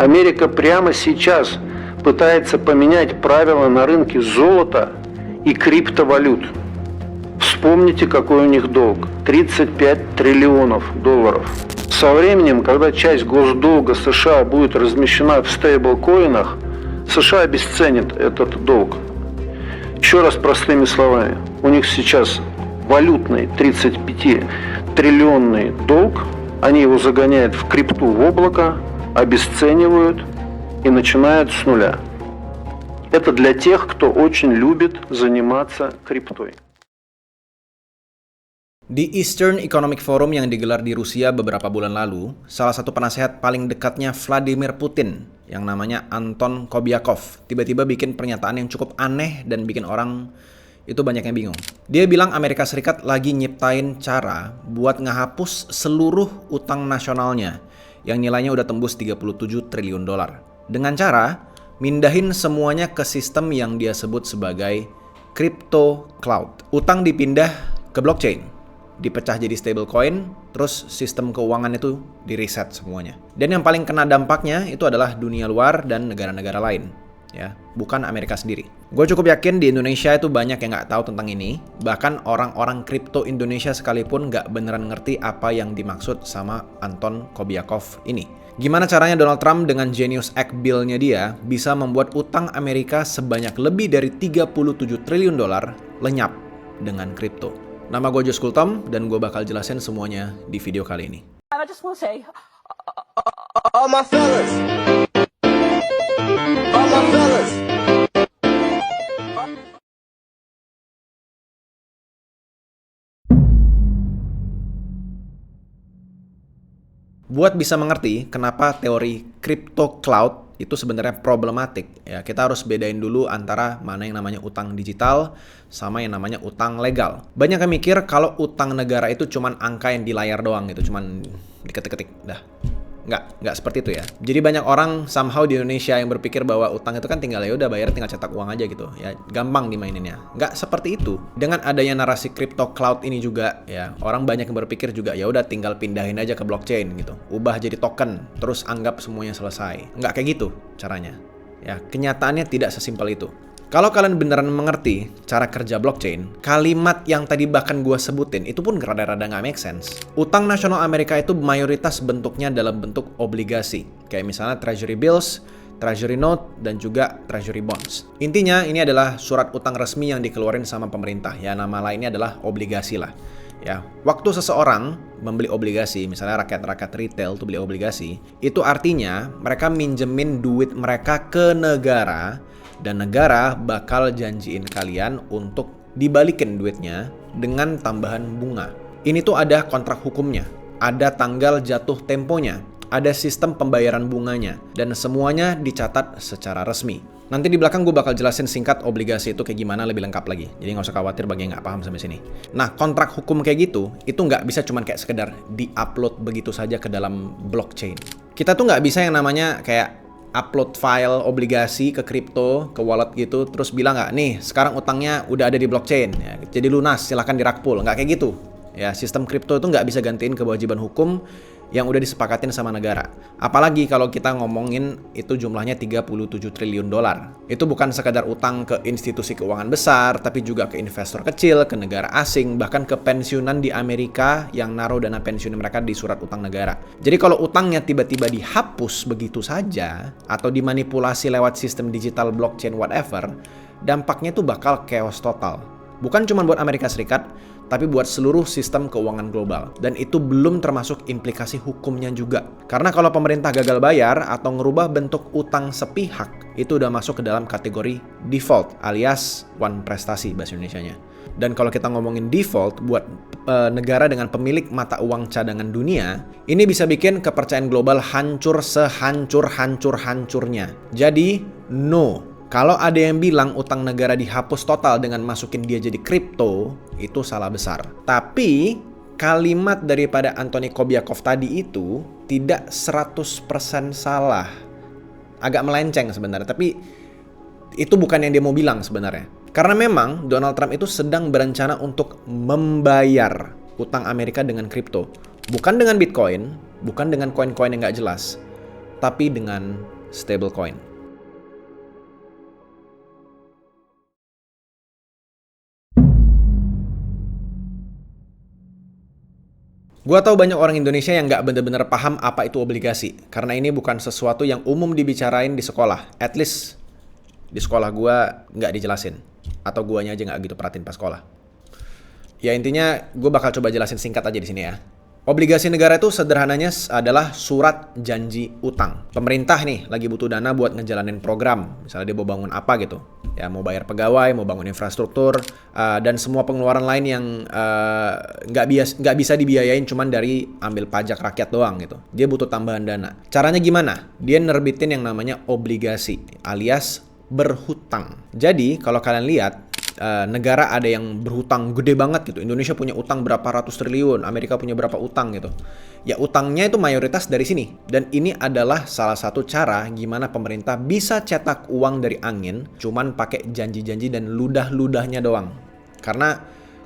Америка прямо сейчас пытается поменять правила на рынке золота и криптовалют. Вспомните, какой у них долг – 35 триллионов долларов. Со временем, когда часть госдолга США будет размещена в стейблкоинах, США обесценит этот долг. Еще раз простыми словами, у них сейчас валютный 35-триллионный долг, они его загоняют в крипту, в облако, обесценивают и начинают с нуля. Это для тех, кто очень любит заниматься криптой. Di Eastern Economic Forum yang digelar di Rusia beberapa bulan lalu, salah satu penasehat paling dekatnya Vladimir Putin yang namanya Anton Kobiakov tiba-tiba bikin pernyataan yang cukup aneh dan bikin orang itu banyak yang bingung. Dia bilang Amerika Serikat lagi nyiptain cara buat ngehapus seluruh utang nasionalnya yang nilainya udah tembus 37 triliun dolar. Dengan cara mindahin semuanya ke sistem yang dia sebut sebagai crypto cloud. Utang dipindah ke blockchain, dipecah jadi stablecoin, terus sistem keuangan itu di-reset semuanya. Dan yang paling kena dampaknya itu adalah dunia luar dan negara-negara lain, ya, bukan Amerika sendiri. Gue cukup yakin di Indonesia itu banyak yang nggak tahu tentang ini, bahkan orang-orang kripto Indonesia sekalipun nggak beneran ngerti apa yang dimaksud sama Anton Kobiakov ini. Gimana caranya Donald Trump dengan Genius Act Bill-nya dia bisa membuat utang Amerika sebanyak lebih dari 37 triliun dolar lenyap dengan kripto. Nama gue Josh Kultom, dan gue bakal jelasin semuanya di video kali ini. I just want to say, All my fellas. All my fellas. Buat bisa mengerti kenapa teori crypto cloud itu sebenarnya problematik, ya, kita harus bedain dulu antara mana yang namanya utang digital sama yang namanya utang legal. Banyak yang mikir kalau utang negara itu cuman angka yang di layar doang gitu, cuman diketik-ketik, dah. Nggak seperti itu ya. Jadi banyak orang somehow di Indonesia yang berpikir bahwa utang itu kan tinggal ya udah bayar tinggal cetak uang aja gitu, ya gampang dimaininnya. Nggak seperti itu. Dengan adanya narasi crypto cloud ini juga, ya orang banyak yang berpikir juga ya udah tinggal pindahin aja ke blockchain gitu, ubah jadi token, terus anggap semuanya selesai. Nggak kayak gitu caranya. Ya kenyataannya tidak sesimpel itu. Kalau kalian beneran mengerti cara kerja blockchain, kalimat yang tadi bahkan gue sebutin itu pun rada-rada nggak make sense. Utang nasional Amerika itu mayoritas bentuknya dalam bentuk obligasi, kayak misalnya treasury bills, treasury note, dan juga treasury bonds. Intinya ini adalah surat utang resmi yang dikeluarin sama pemerintah, ya nama lainnya adalah obligasi lah. Ya, waktu seseorang membeli obligasi, misalnya rakyat-rakyat retail tuh beli obligasi, itu artinya mereka minjemin duit mereka ke negara, dan negara bakal janjiin kalian untuk dibalikin duitnya dengan tambahan bunga. Ini tuh ada kontrak hukumnya, ada tanggal jatuh temponya, ada sistem pembayaran bunganya, dan semuanya dicatat secara resmi. Nanti di belakang gue bakal jelasin singkat obligasi itu kayak gimana lebih lengkap lagi. Jadi nggak usah khawatir bagi yang nggak paham sampai sini. Nah, kontrak hukum kayak gitu, itu nggak bisa cuman kayak sekedar di-upload begitu saja ke dalam blockchain. Kita tuh nggak bisa yang namanya kayak upload file obligasi ke kripto, ke wallet gitu, terus bilang nggak, nih sekarang utangnya udah ada di blockchain, ya, jadi lunas, silahkan dirakpul. Nggak kayak gitu. Ya, sistem kripto itu nggak bisa gantiin kewajiban hukum yang udah disepakatin sama negara. Apalagi kalau kita ngomongin itu jumlahnya 37 triliun dolar. Itu bukan sekadar utang ke institusi keuangan besar, tapi juga ke investor kecil, ke negara asing, bahkan ke pensiunan di Amerika yang naruh dana pensiun mereka di surat utang negara. Jadi kalau utangnya tiba-tiba dihapus begitu saja, atau dimanipulasi lewat sistem digital, blockchain, whatever, dampaknya tuh bakal chaos total. Bukan cuma buat Amerika Serikat, tapi buat seluruh sistem keuangan global. Dan itu belum termasuk implikasi hukumnya juga. Karena kalau pemerintah gagal bayar atau ngerubah bentuk utang sepihak, itu udah masuk ke dalam kategori default alias one prestasi bahasa Indonesianya. Dan kalau kita ngomongin default buat negara dengan pemilik mata uang cadangan dunia, ini bisa bikin kepercayaan global hancur sehancur-hancur-hancurnya. Jadi, no. Kalau ada yang bilang utang negara dihapus total dengan masukin dia jadi kripto, itu salah besar. Tapi, kalimat daripada Anthony Kobiakov tadi itu tidak 100% salah. Agak melenceng sebenarnya, tapi itu bukan yang dia mau bilang sebenarnya. Karena memang Donald Trump itu sedang berencana untuk membayar utang Amerika dengan kripto. Bukan dengan Bitcoin, bukan dengan koin-koin yang nggak jelas. tapi dengan stablecoin. Gua tahu banyak orang Indonesia yang nggak bener-bener paham apa itu obligasi, karena ini bukan sesuatu yang umum dibicarain di sekolah. At least di sekolah gua nggak dijelasin, atau guanya aja nggak gitu perhatiin pas sekolah. Ya intinya gue bakal coba jelasin singkat aja di sini ya. Obligasi negara itu sederhananya adalah surat janji utang. Pemerintah nih lagi butuh dana buat ngejalanin program. Misalnya dia mau bangun apa gitu. Ya mau bayar pegawai, mau bangun infrastruktur, dan semua pengeluaran lain yang nggak bisa dibiayain cuman dari ambil pajak rakyat doang gitu. Dia butuh tambahan dana. Caranya gimana? Dia nerbitin yang namanya obligasi alias berhutang. Jadi kalau kalian lihat, negara ada yang berhutang gede banget gitu. Indonesia punya utang berapa ratus triliun, Amerika punya berapa utang gitu. Ya utangnya itu mayoritas dari sini. Dan ini adalah salah satu cara gimana pemerintah bisa cetak uang dari angin cuman pakai janji-janji dan ludah-ludahnya doang. Karena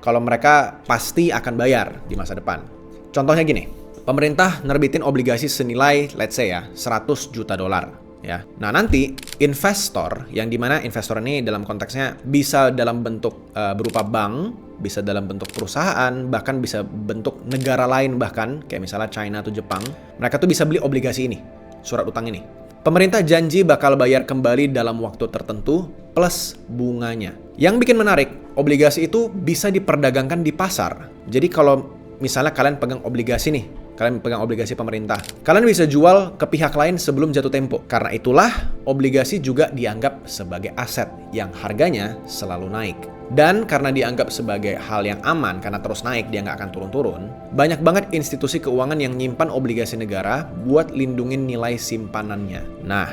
kalau mereka pasti akan bayar di masa depan. Contohnya gini, pemerintah nerbitin obligasi senilai let's say ya 100 juta dolar. Ya, nah nanti investor yang dimana investor ini dalam konteksnya bisa dalam bentuk berupa bank, bisa dalam bentuk perusahaan, bahkan bisa bentuk negara lain bahkan kayak misalnya China atau Jepang, mereka tuh bisa beli obligasi ini, surat utang ini. Pemerintah janji bakal bayar kembali dalam waktu tertentu plus bunganya. Yang bikin menarik, obligasi itu bisa diperdagangkan di pasar. Jadi kalau misalnya kalian pegang obligasi nih, kalian pegang obligasi pemerintah, kalian bisa jual ke pihak lain sebelum jatuh tempo. Karena itulah obligasi juga dianggap sebagai aset yang harganya selalu naik. Dan karena dianggap sebagai hal yang aman karena terus naik, dia nggak akan turun-turun, banyak banget institusi keuangan yang nyimpan obligasi negara buat lindungin nilai simpanannya. Nah,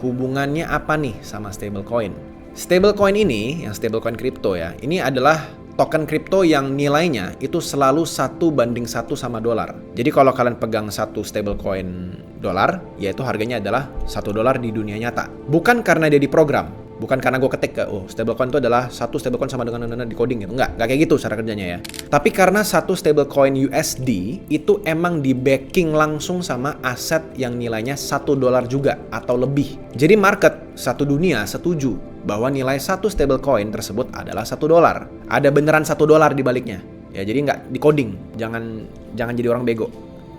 hubungannya apa nih sama stablecoin? Stablecoin ini, yang stablecoin kripto ya, ini adalah token kripto yang nilainya itu selalu 1:1 sama dolar. Jadi kalau kalian pegang satu stablecoin dolar, yaitu harganya adalah $1 di dunia nyata. Bukan karena dia diprogram, bukan karena gue ketik ke, oh stablecoin itu adalah satu stablecoin sama dengan di coding gitu. Nggak kayak gitu cara kerjanya ya. Tapi karena satu stablecoin USD itu emang di backing langsung sama aset yang nilainya $1 juga atau lebih. Jadi market satu dunia setuju bahwa nilai satu stablecoin tersebut adalah $1. Ada beneran $1 di baliknya. Ya jadi nggak di coding. Jangan jadi orang bego.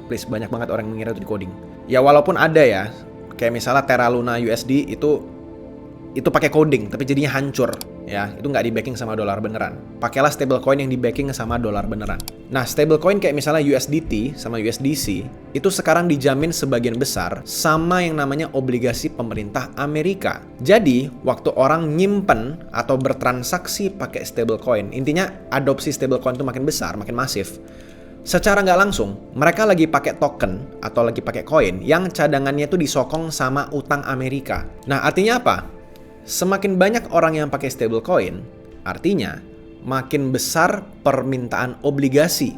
Please, banyak banget orang yang mengira itu di coding. Ya walaupun ada ya, kayak misalnya Terra Luna USD itu pakai coding tapi jadinya hancur ya, itu nggak di backing sama dolar beneran. Pakailah stablecoin yang di backing sama dolar beneran. Nah, stablecoin kayak misalnya USDT sama USDC itu sekarang dijamin sebagian besar sama yang namanya obligasi pemerintah Amerika. Jadi, waktu orang nyimpen atau bertransaksi pakai stablecoin, intinya adopsi stablecoin itu makin besar, makin masif. Secara nggak langsung, mereka lagi pakai token atau lagi pakai koin yang cadangannya itu disokong sama utang Amerika. Nah, artinya apa? Semakin banyak orang yang pakai stablecoin, artinya makin besar permintaan obligasi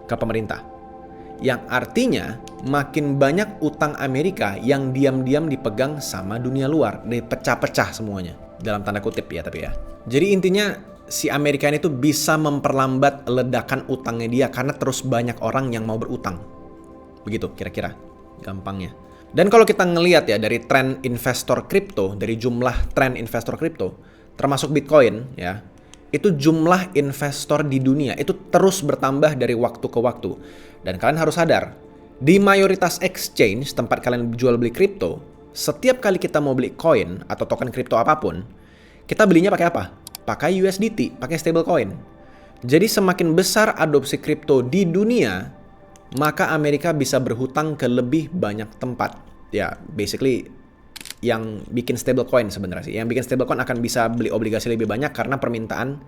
ke pemerintah. Yang artinya makin banyak utang Amerika yang diam-diam dipegang sama dunia luar, dipecah-pecah semuanya. Dalam tanda kutip ya tapi ya. Jadi intinya si Amerika itu bisa memperlambat ledakan utangnya dia karena terus banyak orang yang mau berutang. Begitu kira-kira gampangnya. Dan kalau kita ngelihat ya dari tren investor kripto, dari jumlah tren investor kripto, termasuk Bitcoin ya, itu jumlah investor di dunia itu terus bertambah dari waktu ke waktu. Dan kalian harus sadar, di mayoritas exchange tempat kalian jual beli kripto, setiap kali kita mau beli koin atau token kripto apapun, kita belinya pakai apa? Pakai USDT, pakai stablecoin. Jadi semakin besar adopsi kripto di dunia, maka Amerika bisa berhutang ke lebih banyak tempat. Ya, basically yang bikin stablecoin sebenarnya sih. Yang bikin stablecoin akan bisa beli obligasi lebih banyak karena permintaan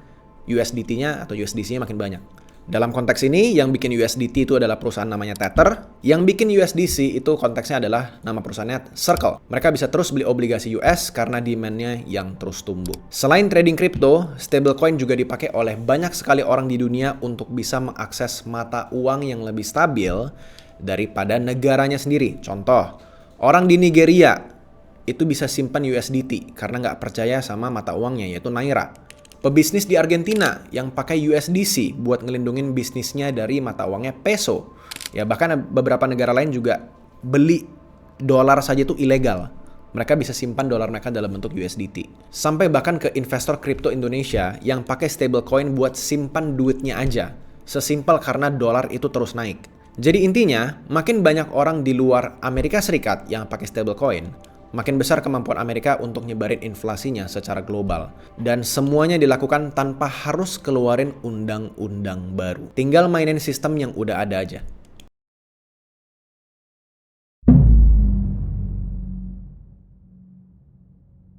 USDT-nya atau USDC-nya makin banyak. Dalam konteks ini, yang bikin USDT itu adalah perusahaan namanya Tether. Yang bikin USDC itu konteksnya adalah nama perusahaannya Circle. Mereka bisa terus beli obligasi US karena demand-nya yang terus tumbuh. Selain trading kripto, stablecoin juga dipakai oleh banyak sekali orang di dunia untuk bisa mengakses mata uang yang lebih stabil daripada negaranya sendiri. Contoh, orang di Nigeria itu bisa simpan USDT karena nggak percaya sama mata uangnya, yaitu Naira. Pebisnis di Argentina yang pakai USDC buat ngelindungin bisnisnya dari mata uangnya peso. Ya bahkan beberapa negara lain juga beli dolar saja itu ilegal. Mereka bisa simpan dolar mereka dalam bentuk USDT. Sampai bahkan ke investor kripto Indonesia yang pakai stablecoin buat simpan duitnya aja. Sesimpel karena dolar itu terus naik. Jadi intinya, makin banyak orang di luar Amerika Serikat yang pakai stablecoin, makin besar kemampuan Amerika untuk nyebarin inflasinya secara global. Dan semuanya dilakukan tanpa harus keluarin undang-undang baru. Tinggal mainin sistem yang udah ada aja.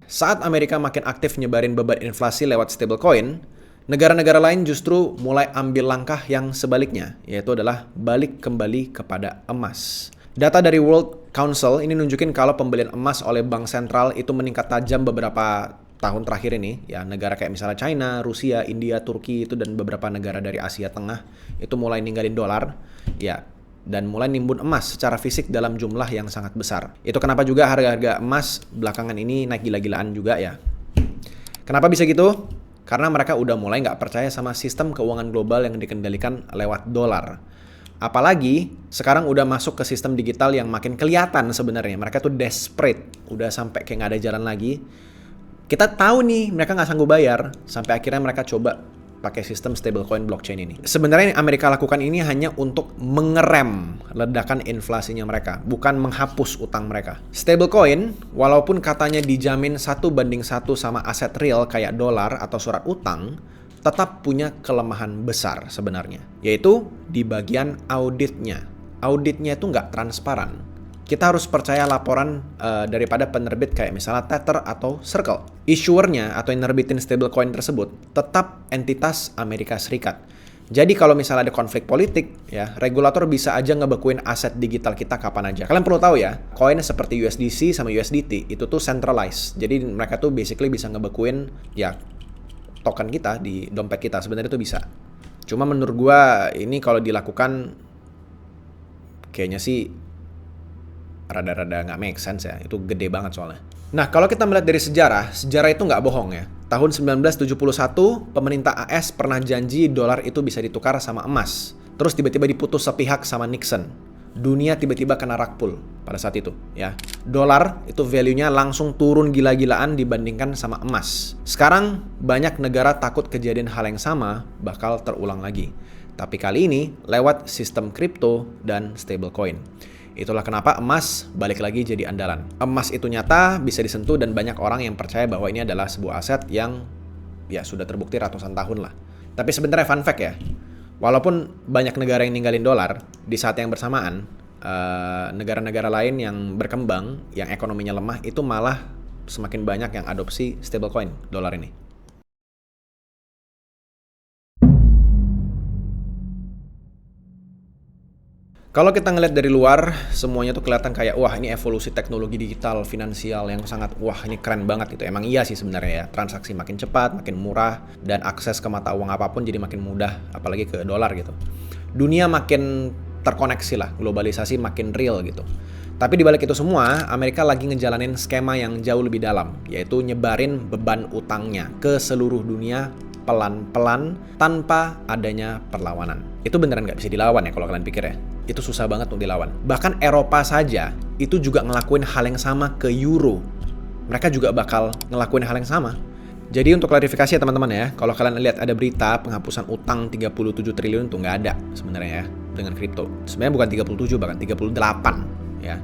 Saat Amerika makin aktif nyebarin beban inflasi lewat stablecoin, negara-negara lain justru mulai ambil langkah yang sebaliknya, yaitu adalah balik kembali kepada emas. Data dari World Council ini nunjukin kalau pembelian emas oleh bank sentral itu meningkat tajam beberapa tahun terakhir ini. Ya, negara kayak misalnya China, Rusia, India, Turki itu dan beberapa negara dari Asia Tengah itu mulai ninggalin dolar. Ya, dan mulai nimbun emas secara fisik dalam jumlah yang sangat besar. Itu kenapa juga harga-harga emas belakangan ini naik gila-gilaan juga ya. Kenapa bisa gitu? Karena mereka udah mulai nggak percaya sama sistem keuangan global yang dikendalikan lewat dolar. Apalagi sekarang udah masuk ke sistem digital yang makin kelihatan sebenarnya. Mereka tuh desperate, udah sampai kayak nggak ada jalan lagi. Kita tahu nih mereka nggak sanggup bayar, sampai akhirnya mereka coba pakai sistem stablecoin blockchain ini. Sebenarnya yang Amerika lakukan ini hanya untuk mengerem ledakan inflasinya mereka, bukan menghapus utang mereka. Stablecoin, walaupun katanya dijamin 1:1 sama aset real kayak dolar atau surat utang, tetap punya kelemahan besar sebenarnya, yaitu di bagian auditnya. Auditnya itu nggak transparan. Kita harus percaya laporan daripada penerbit kayak misalnya Tether atau Circle. Issuernya atau yang nerbitin stablecoin tersebut tetap entitas Amerika Serikat. Jadi kalau misalnya ada konflik politik, ya regulator bisa aja ngebekuin aset digital kita kapan aja. Kalian perlu tahu ya, koin seperti USDC sama USDT itu tuh centralized. Jadi mereka tuh basically bisa ngebekuin ya token kita di dompet kita. Sebenarnya itu bisa. Cuma menurut gua ini kalau dilakukan kayaknya sih rada-rada nggak make sense ya. Itu gede banget soalnya. Nah, kalau kita melihat dari sejarah itu nggak bohong ya. Tahun 1971, pemerintah AS pernah janji dolar itu bisa ditukar sama emas. Terus tiba-tiba diputus sepihak sama Nixon. Dunia tiba-tiba kena rug pull pada saat itu ya. Dolar itu value-nya langsung turun gila-gilaan dibandingkan sama emas. Sekarang banyak negara takut kejadian hal yang sama bakal terulang lagi. Tapi kali ini lewat sistem kripto dan stablecoin. Itulah kenapa emas balik lagi jadi andalan. Emas itu nyata, bisa disentuh dan banyak orang yang percaya bahwa ini adalah sebuah aset yang ya sudah terbukti ratusan tahun lah. Tapi sebenarnya fun fact ya, walaupun banyak negara yang ninggalin dolar, di saat yang bersamaan, negara-negara lain yang berkembang, yang ekonominya lemah, itu malah semakin banyak yang adopsi stablecoin dolar ini. Kalau kita ngeliat dari luar, semuanya tuh kelihatan kayak wah ini evolusi teknologi digital finansial yang sangat wah ini keren banget gitu. Emang iya sih sebenarnya ya, transaksi makin cepat, makin murah, dan akses ke mata uang apapun jadi makin mudah, apalagi ke dolar gitu. Dunia makin terkoneksi lah, globalisasi makin real gitu. Tapi di balik itu semua, Amerika lagi ngejalanin skema yang jauh lebih dalam, yaitu nyebarin beban utangnya ke seluruh dunia pelan-pelan tanpa adanya perlawanan. Itu beneran nggak bisa dilawan ya kalau kalian pikir ya. Itu susah banget untuk dilawan. Bahkan Eropa saja itu juga ngelakuin hal yang sama ke Euro. Mereka juga bakal ngelakuin hal yang sama. Jadi untuk klarifikasi ya teman-teman ya, kalau kalian lihat ada berita penghapusan utang 37 triliun tuh nggak ada sebenarnya ya dengan kripto. Sebenarnya bukan 37 bahkan 38 ya.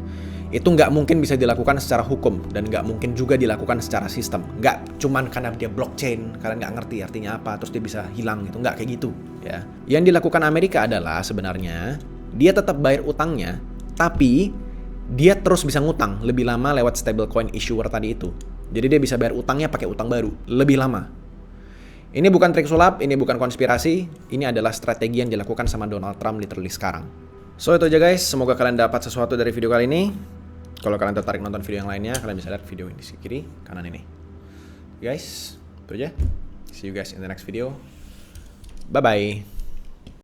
Itu nggak mungkin bisa dilakukan secara hukum dan nggak mungkin juga dilakukan secara sistem. Nggak cuman karena dia blockchain, kalian nggak ngerti artinya apa, terus dia bisa hilang gitu. Nggak kayak gitu ya. Yang dilakukan Amerika adalah sebenarnya dia tetap bayar utangnya, tapi dia terus bisa ngutang lebih lama lewat stablecoin issuer tadi itu. Jadi dia bisa bayar utangnya pakai utang baru, lebih lama. Ini bukan trik sulap, ini bukan konspirasi, ini adalah strategi yang dilakukan sama Donald Trump literally sekarang. So itu aja guys, semoga kalian dapat sesuatu dari video kali ini. Kalau kalian tertarik nonton video yang lainnya, kalian bisa lihat video di sisi kiri, kanan ini. Guys, itu aja. See you guys in the next video. Bye-bye.